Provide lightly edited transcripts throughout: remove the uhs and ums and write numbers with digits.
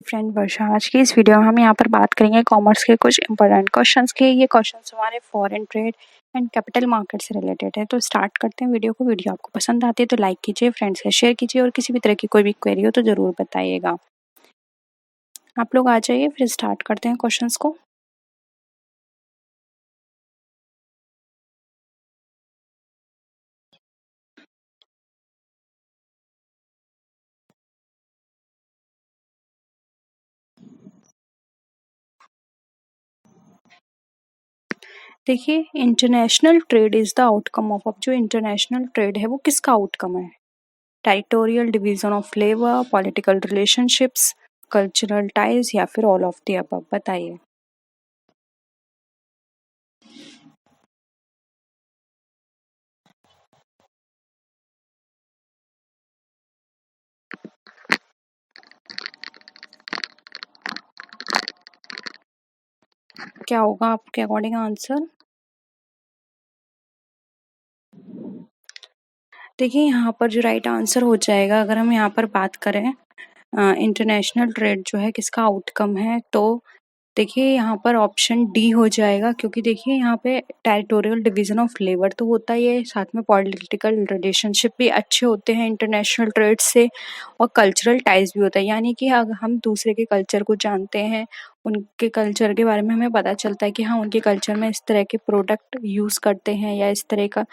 Friend वर्षा। आज की इस वीडियो में हम यहाँ पर बात करेंगे कॉमर्स के कुछ इंपॉर्टेंट क्वेश्चंस के। ये क्वेश्चंस हमारे foreign trade and capital market से रिलेटेड है। तो स्टार्ट करते हैं वीडियो को। वीडियो आपको पसंद आती है तो लाइक कीजिए, फ्रेंड्स के शेयर कीजिए और किसी भी तरह की कोई भी क्वेरी हो तो ज़रूर बताइएगा। आप लोग आ जाइए, फिर स्टार्ट करते हैं क्वेश्चंस को। देखिए, international trade is the outcome of. अब जो इंटरनेशनल ट्रेड है वो किसका आउटकम है? Territorial division of labour, political relationships, cultural ties या फिर ऑल ऑफ द अबव? बताइए। क्या होगा आपके अकॉर्डिंग आंसर? देखिए, यहाँ पर जो राइट आंसर हो जाएगा, अगर हम यहाँ पर बात करें इंटरनेशनल ट्रेड जो है किसका आउटकम है, तो देखिए यहाँ पर ऑप्शन डी हो जाएगा। क्योंकि देखिए यहाँ पे टेरिटोरियल डिवीजन ऑफ लेबर तो होता ही है, साथ में पॉलिटिकल रिलेशनशिप भी अच्छे होते हैं इंटरनेशनल ट्रेड से, और कल्चरल टाइज भी होता है। यानी कि अगर हम दूसरे के कल्चर को जानते हैं, उनके कल्चर के बारे में हमें पता चलता है कि हाँ, उनके कल्चर में इस तरह के प्रोडक्ट यूज़ करते हैं या इस तरह का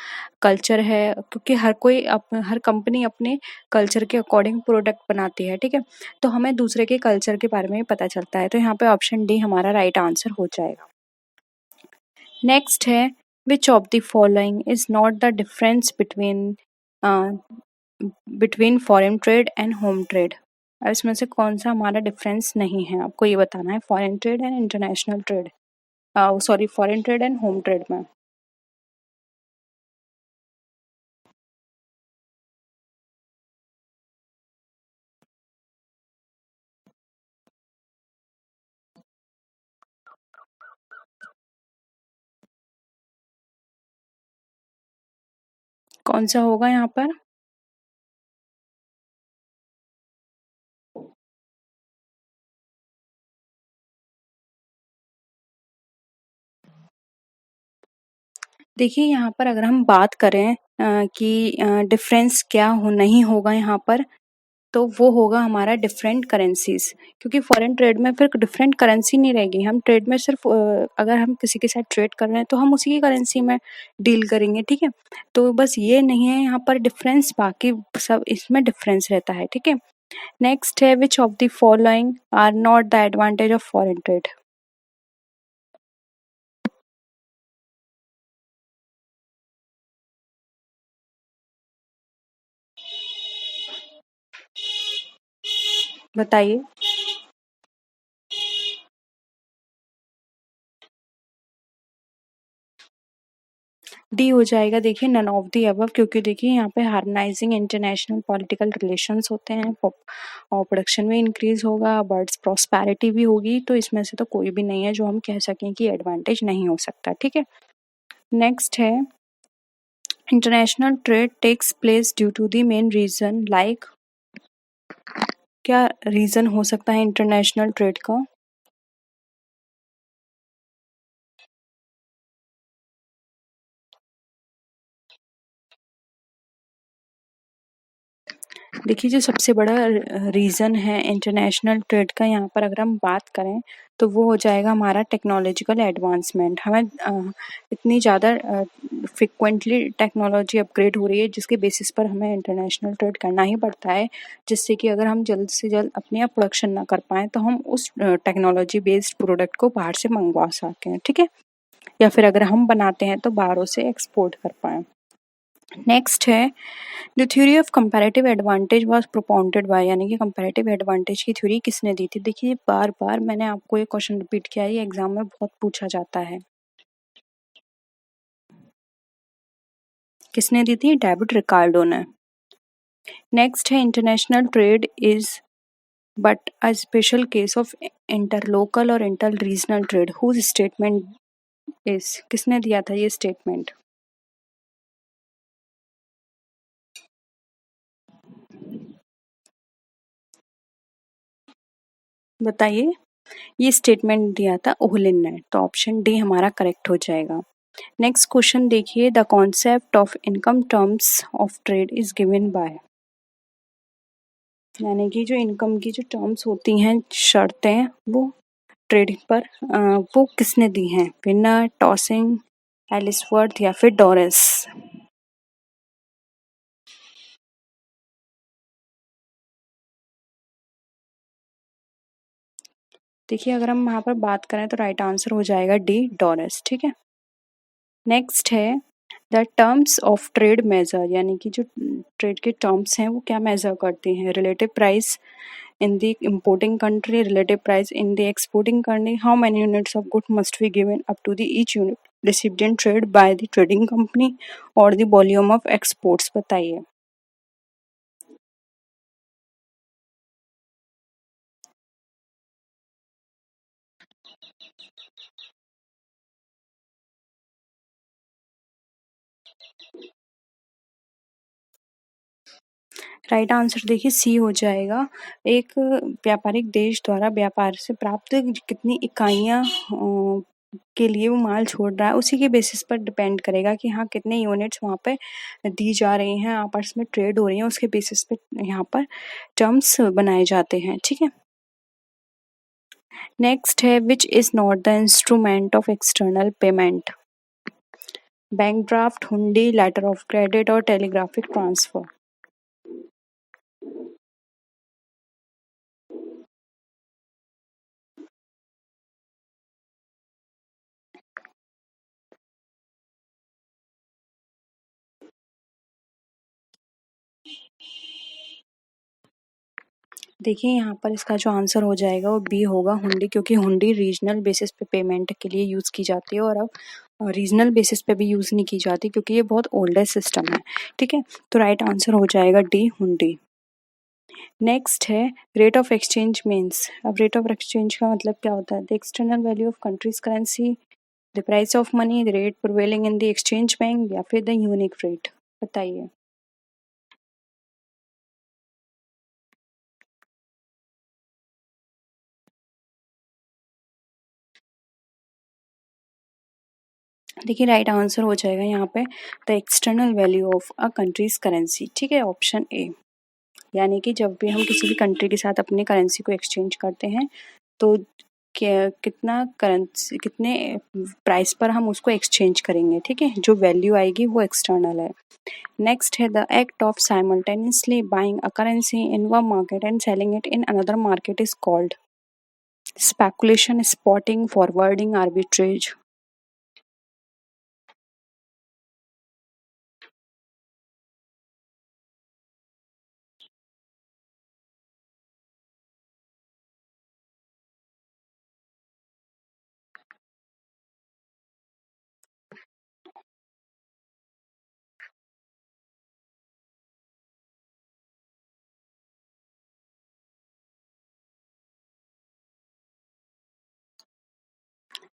कल्चर है। क्योंकि हर कंपनी अपने कल्चर के अकॉर्डिंग प्रोडक्ट बनाती है, ठीक है। तो हमें दूसरे के कल्चर के बारे में पता चलता है। तो यहाँ पे ऑप्शन डी हमारा राइट आंसर हो जाएगा। नेक्स्ट है, which of the following is not the difference between foreign trade and home trade? अब इसमें से कौन सा हमारा डिफरेंस नहीं है, आपको ये बताना है। Foreign trade and international trade, sorry, foreign trade and home trade में कौन सा होगा यहाँ पर? देखिए, यहाँ पर अगर हम बात करें कि डिफरेंस क्या हो नहीं होगा यहाँ पर, तो वो होगा हमारा डिफरेंट करेंसीज। क्योंकि फॉरेन ट्रेड में फिर डिफरेंट करेंसी नहीं रहेगी। हम ट्रेड में सिर्फ अगर हम किसी के साथ ट्रेड कर रहे हैं तो हम उसी की करेंसी में डील करेंगे, ठीक है। तो बस ये नहीं है यहाँ पर डिफरेंस, बाकी सब इसमें डिफरेंस रहता है, ठीक है। नेक्स्ट है, which of the following are not the advantage of foreign trade? बताइए। डी हो जाएगा। देखिए, नन ऑफ दी अबव। क्योंकि देखिए यहाँ पे हार्मोनाइजिंग इंटरनेशनल पॉलिटिकल रिलेशंस होते हैं, और प्रोडक्शन में इंक्रीज होगा, बर्ड्स प्रॉस्पेरिटी भी होगी। तो इसमें से तो कोई भी नहीं है जो हम कह सकें कि एडवांटेज नहीं हो सकता, ठीक है। नेक्स्ट है, international trade takes place due to the main reason like. क्या रीजन हो सकता है इंटरनेशनल ट्रेड का? देखिए, जो सबसे बड़ा रीज़न है इंटरनेशनल ट्रेड का, यहाँ पर अगर हम बात करें तो वो हो जाएगा हमारा टेक्नोलॉजिकल एडवांसमेंट। हमें इतनी ज़्यादा फ्रिक्वेंटली टेक्नोलॉजी अपग्रेड हो रही है, जिसके बेसिस पर हमें इंटरनेशनल ट्रेड करना ही पड़ता है। जिससे कि अगर हम जल्द से जल्द अपने यहाँ प्रोडक्शन ना कर पाएँ तो हम उस टेक्नोलॉजी बेस्ड प्रोडक्ट को बाहर से मंगवा सकें, ठीक है। या फिर अगर हम बनाते हैं तो बाहरों से एक्सपोर्ट कर पाएँ। नेक्स्ट है, the theory of comparative advantage was propounded bye. यानी कि कंपैरेटिव एडवांटेज की थ्योरी किसने दी थी? देखिए, बार बार मैंने आपको ये क्वेश्चन रिपीट किया है, ये एग्जाम में बहुत पूछा जाता है। किसने दी थी? डेविड रिकार्डो ने। नेक्स्ट है, international trade is but a special case of interlocal और interregional trade whose statement is. किसने दिया था ये स्टेटमेंट? बताइए, ये स्टेटमेंट दिया था ओहलिन ने, तो ऑप्शन डी हमारा करेक्ट हो जाएगा। नेक्स्ट क्वेश्चन देखिए, the concept of income terms of trade is given by, यानी कि जो इनकम की जो टर्म्स होती हैं, शर्तें, वो ट्रेडिंग पर वो किसने दी हैं? विनर, टॉसिंग, एलिसवर्थ या फिर डोरेस? देखिए, अगर हम वहाँ पर बात करें तो राइट आंसर हो जाएगा डी, डोरेस। ठीक है, नेक्स्ट है the terms of trade measure, यानी कि जो ट्रेड के टर्म्स हैं वो क्या मेजर करती हैं? Relative price in the importing country, relative price in the exporting country, how many units of good must be given up to the each unit recipient trade by the trading company, or the volume of exports? बताइए। Right answer देखिए सी हो जाएगा। एक व्यापारिक देश द्वारा व्यापार से प्राप्त कितनी इकाइयाँ के लिए वो माल छोड़ रहा है, उसी के बेसिस पर डिपेंड करेगा कि हाँ कितने यूनिट्स वहाँ पे दी जा रही हैं, आपस में ट्रेड हो रही है, उसके बेसिस पे यहाँ पर टर्म्स बनाए जाते हैं। ठीक है, नेक्स्ट है विच is not the instrument of external payment? Bank draft, हुंडी, लेटर ऑफ क्रेडिट और टेलीग्राफिक ट्रांसफर? देखिए, यहाँ पर इसका जो आंसर हो जाएगा वो बी होगा, हुंडी, क्योंकि हुंडी रीजनल बेसिस पे पेमेंट के लिए यूज़ की जाती है और अब रीजनल बेसिस पे भी यूज़ नहीं की जाती, क्योंकि ये बहुत ओल्डेस्ट सिस्टम है। ठीक है, तो राइट आंसर हो जाएगा डी, हुंडी। नेक्स्ट है रेट ऑफ एक्सचेंज मीन्स। अब रेट ऑफ एक्सचेंज का मतलब क्या होता है? The external value of countries currency, the price of money, the rate prevailing in the exchange bank या फिर द यूनिक रेट? बताइए। देखिए, राइट आंसर हो जाएगा यहाँ पे the external value of a countries currency. ठीक है, ऑप्शन ए, यानी कि जब भी हम किसी भी कंट्री के साथ अपनी करेंसी को एक्सचेंज करते हैं तो कितना करेंसी, कितने प्राइस पर हम उसको एक्सचेंज करेंगे। ठीक है, जो वैल्यू आएगी वो एक्सटर्नल है। नेक्स्ट है the act of simultaneously buying a currency in one market and selling it in another market is called speculation, spotting, forwarding, arbitrage?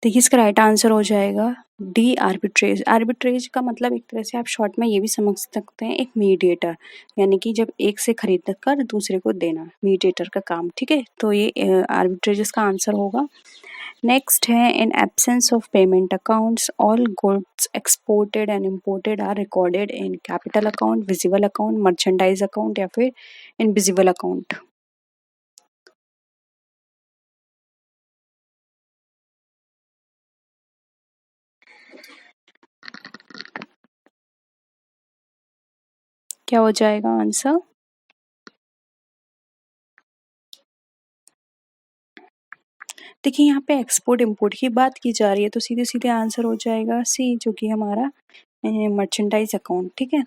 देखिए, इसका राइट आंसर हो जाएगा डी, आर्बिट्रेज। आर्बिट्रेज का मतलब एक तरह से आप शॉर्ट में ये भी समझ सकते हैं, एक मीडिएटर, यानी कि जब एक से खरीद कर दूसरे को देना, मीडिएटर का काम। ठीक है, तो ये आर्बिट्रेज इसका आंसर होगा। नेक्स्ट है in absence of payment accounts all goods exported and imported are recorded in capital account, visible account, merchandise account या फिर इनविजिबल अकाउंट? क्या हो जाएगा आंसर? देखिए, यहाँ पे एक्सपोर्ट इम्पोर्ट की बात की जा रही है, तो सीधे सीधे आंसर हो जाएगा सी, जो कि हमारा मर्चेंडाइज अकाउंट। ठीक है,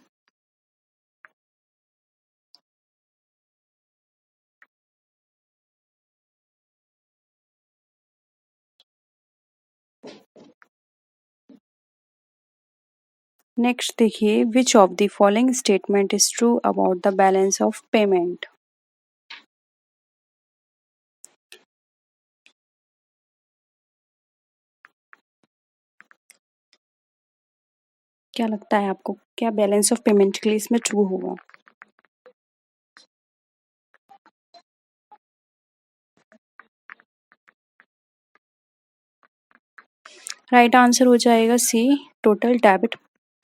नेक्स्ट देखिए, विच of the following statement is true about the balance of payment? क्या लगता है आपको, क्या बैलेंस ऑफ पेमेंट के लिए इसमें ट्रू होगा? राइट आंसर हो जाएगा C, total debit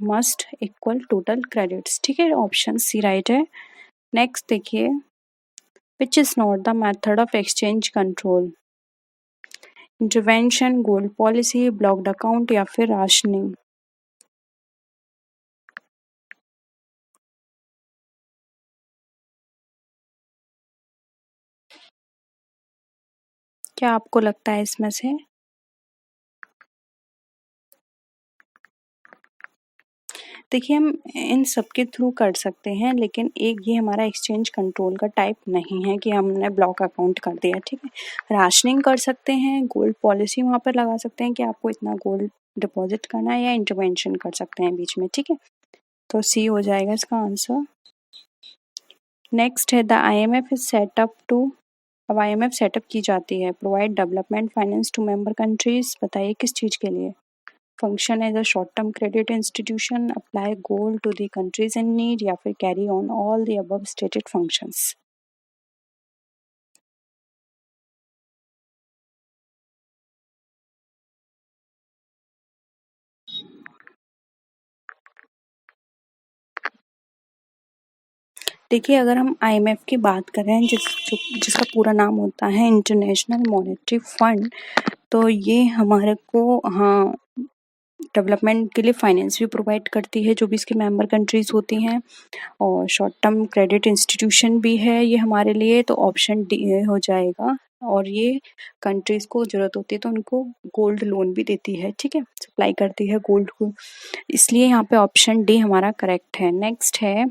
must equal total credits. ठीक है, ऑप्शन सी राइट है। नेक्स्ट देखिए, which is not the method of exchange control, intervention, gold policy, blocked account या फिर राशनिंग। क्या आपको लगता है इसमें से? देखिए, हम इन सब के थ्रू कर सकते हैं, लेकिन एक ये हमारा एक्सचेंज कंट्रोल का टाइप नहीं है कि हमने ब्लॉक अकाउंट कर दिया। ठीक है, राशनिंग कर सकते हैं, गोल्ड पॉलिसी वहाँ पर लगा सकते हैं कि आपको इतना गोल्ड डिपॉजिट करना है, या इंटरवेंशन कर सकते हैं बीच में। ठीक है, तो सी हो जाएगा इसका आंसर। नेक्स्ट है, the IMF is set up to, अब IMF सेटअप की जाती है, provide development finance to member countries. बताइए किस चीज़ के लिए? Function as a short term credit institution, apply gold to the countries in need, या फिर carry on all the above stated functions. देखिए, अगर हम IMF की बात करें, जिसका पूरा नाम होता है इंटरनेशनल मॉनेटरी फंड, तो ये हमारे को, हाँ, डेवलपमेंट के लिए फाइनेंस भी प्रोवाइड करती है जो भी इसकी मेंबर कंट्रीज होती हैं, और शॉर्ट टर्म क्रेडिट इंस्टीट्यूशन भी है ये हमारे लिए, तो ऑप्शन डी हो जाएगा। और ये कंट्रीज को जरूरत होती है तो उनको गोल्ड लोन भी देती है। ठीक है, सप्लाई करती है गोल्ड को, इसलिए यहाँ पे ऑप्शन डी हमारा करेक्ट है। नेक्स्ट है,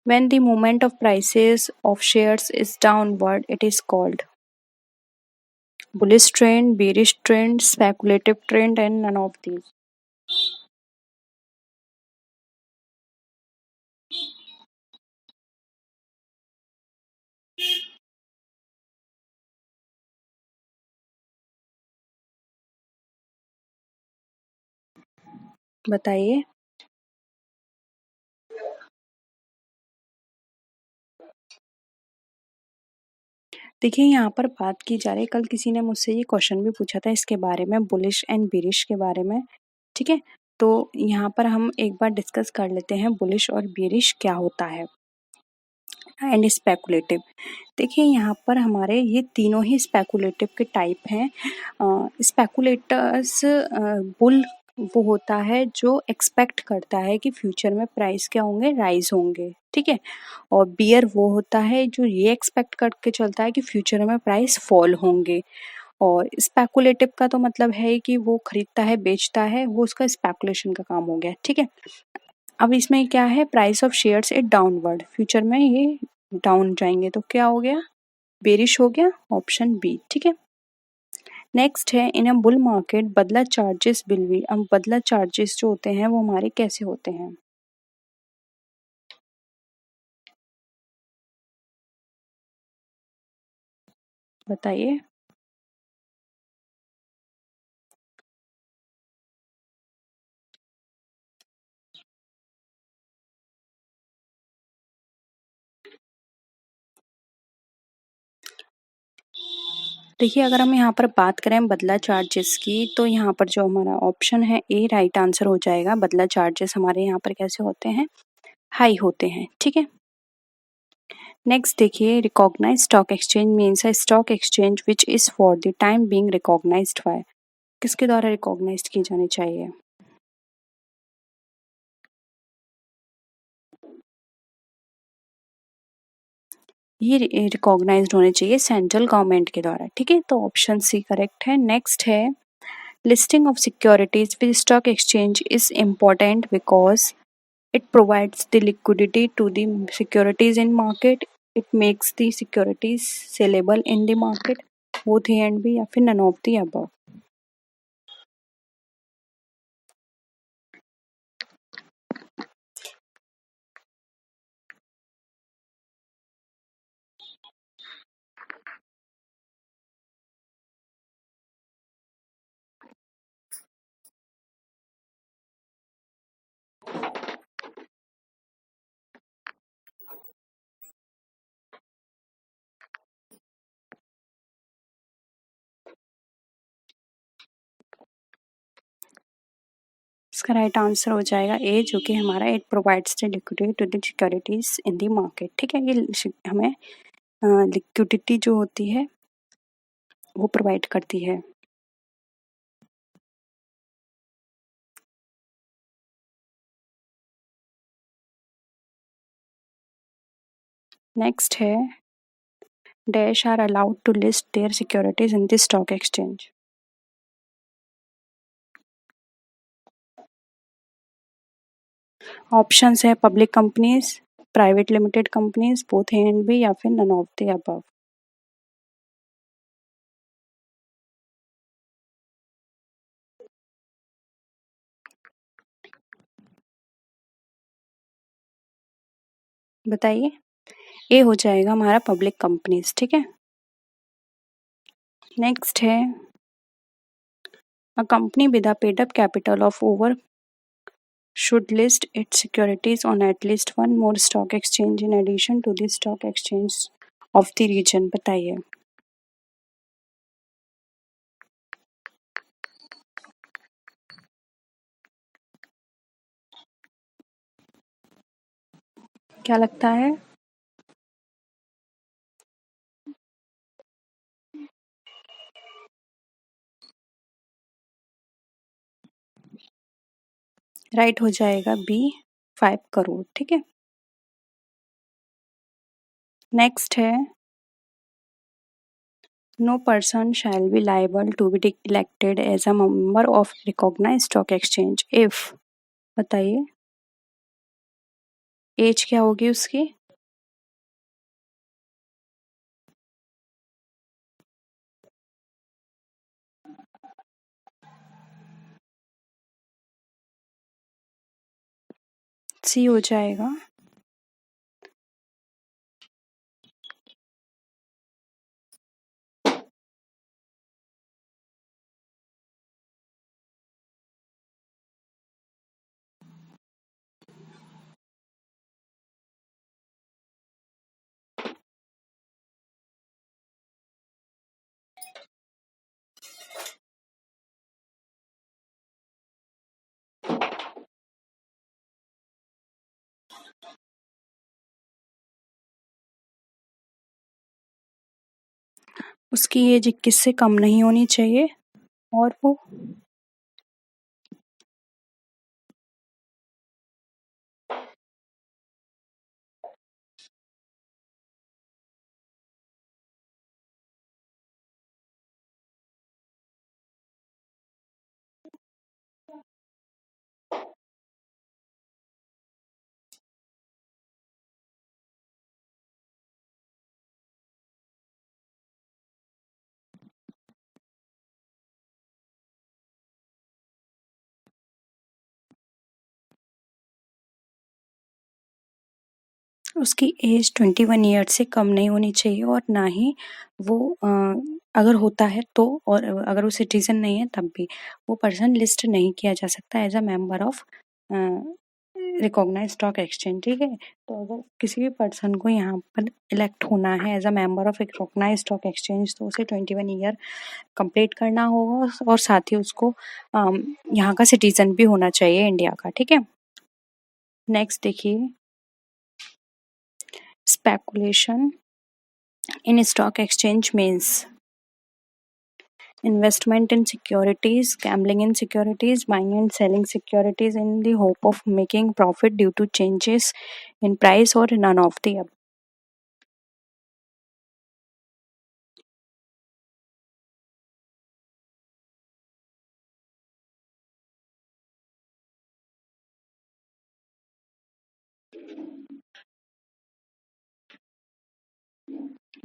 when the movement of prices of shares is downward it is called, bullish trend, bearish trend, speculative trend and none of these. बताइए। देखिए, यहाँ पर बात की जा रही है, कल किसी ने मुझसे ये क्वेश्चन भी पूछा था इसके बारे में, बुलिश एंड बेरिश के बारे में। ठीक है, तो यहाँ पर हम एक बार डिस्कस कर लेते हैं बुलिश और बेरिश क्या होता है, एंड स्पेकुलेटिव। देखिए, यहाँ पर हमारे ये तीनों ही स्पेकुलेटिव के टाइप हैं। स्पेकुलेटर्स, बुल वो होता है जो एक्सपेक्ट करता है कि फ्यूचर में प्राइस क्या होंगे, राइज होंगे। ठीक है, और बियर वो होता है जो ये एक्सपेक्ट करके चलता है कि फ्यूचर में प्राइस फॉल होंगे। और स्पेकुलेटिव का तो मतलब है कि वो खरीदता है, बेचता है, वो उसका स्पेकुलेशन का काम हो गया। ठीक है, अब इसमें क्या है, price of shares is downward, future में ये डाउन जाएंगे, तो क्या हो गया, बेरिश हो गया, ऑप्शन बी। ठीक है, नेक्स्ट है, इन अ बुल मार्केट बदला चार्जेस विल बी। अब बदला चार्जेस जो होते हैं वो हमारे कैसे होते हैं, बताइए। देखिए, अगर हम यहाँ पर बात करें बदला चार्जेस की, तो यहाँ पर जो हमारा ऑप्शन है ए राइट आंसर हो जाएगा। बदला चार्जेस हमारे यहाँ पर कैसे होते हैं, हाई होते हैं। ठीक है, नेक्स्ट देखिए, recognise stock exchange means a stock exchange which is for the time being recognised by, किसके द्वारा रिकॉग्नाइज्ड की जानी चाहिए? ये रिकॉग्नाइज्ड होने चाहिए सेंट्रल गवर्नमेंट के द्वारा। ठीक है, तो ऑप्शन सी करेक्ट है। नेक्स्ट है, listing of securities with stock exchange is important because it provides the liquidity to the securities in market, it makes the securities sellable in the market, both A and B, या फिर none of the above। इसका right answer हो जाएगा A, जो कि हमारा it provides the liquidity to the securities in the market. ठीक है, ये हमें लिक्विडिटी जो होती है वो प्रोवाइड करती है। नेक्स्ट है dash are allowed to list their securities in the stock exchange. Options है public companies, private limited companies, both A and B, या फिर नन ऑफ द अबव। बताइए। ए हो जाएगा हमारा पब्लिक कंपनीज। ठीक है, नेक्स्ट है a company with a paid up capital of over should list its securities on at least one more stock exchange in addition to the stock exchange of the region। बताइए। क्या लगता है? Right हो जाएगा B, 5 crore. ठीक है, next है no person shall be liable to be elected as a member of recognised stock exchange if. बताइए एज क्या होगी उसकी? सी हो जाएगा। उसकी एज 21 से कम नहीं होनी चाहिए और वो उसकी एज 21 ईयर से कम नहीं होनी चाहिए और ना ही वो अगर होता है तो, और अगर वो सिटीजन नहीं है तब भी वो पर्सन लिस्ट नहीं किया जा सकता as a member of recognised stock exchange. ठीक है, तो अगर किसी भी पर्सन को यहाँ पर इलेक्ट होना है as a member of recognised stock exchange तो उसे 21 ईयर कंप्लीट करना होगा और साथ ही उसको यहाँ का सिटीजन भी होना चाहिए इंडिया का। ठीक है, नेक्स्ट देखिए speculation in stock exchange means investment in securities, gambling in securities, buying and selling securities in the hope of making profit due to changes in price, or none of the above।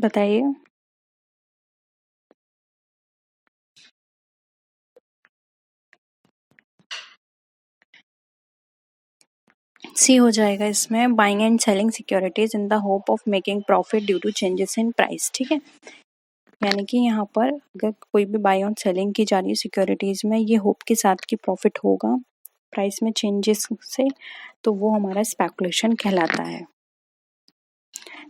बताइए। सी हो जाएगा इसमें buying and selling securities in the hope of making profit due to changes in price. ठीक है, यानी कि यहाँ पर अगर कोई भी बाई ऑन सेलिंग की जा रही है सिक्योरिटीज में ये होप के साथ कि प्रॉफिट होगा प्राइस में चेंजेस से, तो वो हमारा स्पेकुलेशन कहलाता है।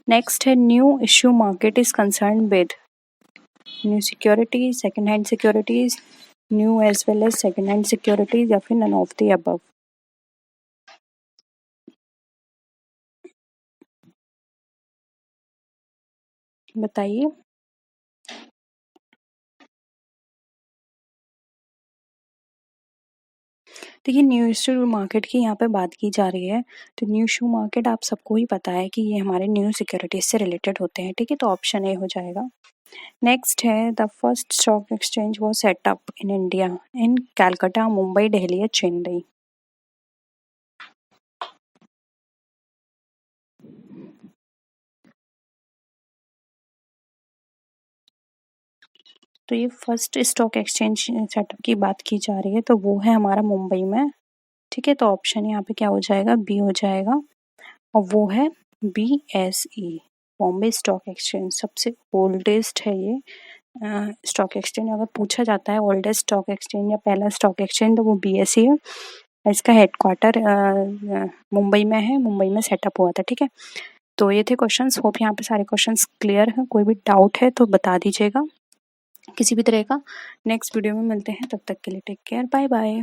नेक्स्ट है new issue market is concern with new securities, second hand securities, new as well as second hand securities या फिर नन ऑफ द अबव? बताइए। देखिए, न्यू इश्यू मार्केट की यहाँ पे बात की जा रही है, तो न्यू इश्यू मार्केट आप सबको ही पता है कि ये हमारे न्यू सिक्योरिटीज से रिलेटेड होते हैं, ठीक है, तो ऑप्शन ए हो जाएगा। नेक्स्ट है the first stock exchange was set up in India in Calcutta, Mumbai, Delhi या चेन्नई? तो ये फर्स्ट स्टॉक एक्सचेंज सेटअप की बात की जा रही है, तो वो है हमारा मुंबई में, ठीक है, तो ऑप्शन यहाँ पे क्या हो जाएगा, बी हो जाएगा, और वो है BSE, बॉम्बे स्टॉक एक्सचेंज। सबसे ओल्डेस्ट है ये स्टॉक एक्सचेंज। अगर पूछा जाता है ओल्डेस्ट स्टॉक एक्सचेंज या पहला स्टॉक एक्सचेंज, तो वो BSE है। इसका हेडक्वार्टर मुंबई में है, मुंबई में सेटअप हुआ था, ठीक है। तो ये थे क्वेश्चंस, होप यहाँ पे सारे क्वेश्चंस क्लियर हैं। कोई भी डाउट है तो बता दीजिएगा किसी भी तरह का। नेक्स्ट वीडियो में मिलते हैं, तब तक के लिए टेक केयर, बाय बाय।